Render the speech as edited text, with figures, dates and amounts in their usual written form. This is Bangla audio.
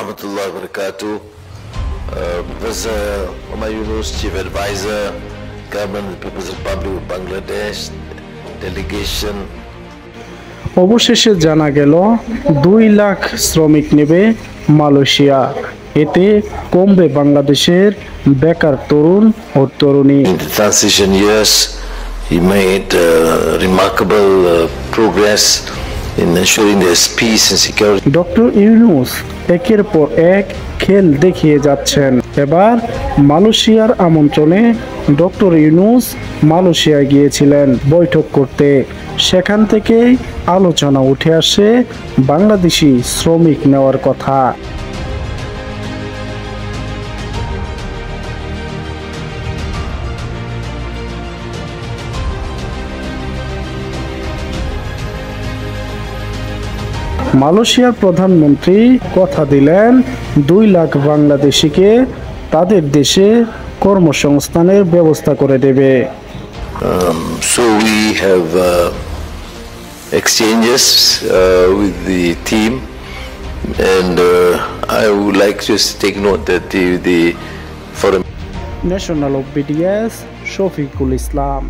warahmatullahi wabarakatuh. Professor Omar Yunus, Chief Advisor, Government of the People's Republic of Bangladesh, Delegation. অবশেষে জানা গেল 2 লাখ শ্রমিক নেবে মালয়েশিয়া। এতে কমবে বাংলাদেশের বেকার তরুণ ও তরুণী। In the transition years, he made remarkable progress in ensuring there's peace and security. Doctor Yunus একের পর এক খেল দেখিয়ে যাচ্ছেন। এবার মালয়েশিয়ার আমন্ত্রণে ডক্টর ইউনূস মালয়েশিয়া গিয়েছিলেন বৈঠক করতে। সেখান থেকেই আলোচনা উঠে আসে বাংলাদেশি শ্রমিক নেওয়ার কথা। মালয়েশিয়ার প্রধানমন্ত্রী কথা দিলেন 2 লাখ বাংলাদেশিকে তাদের দেশে কর্মসংস্থানের ব্যবস্থা করে দেবে। So we have exchanges with the team, and I would like to take note that the foreign national of BDS Shafiqul Islam.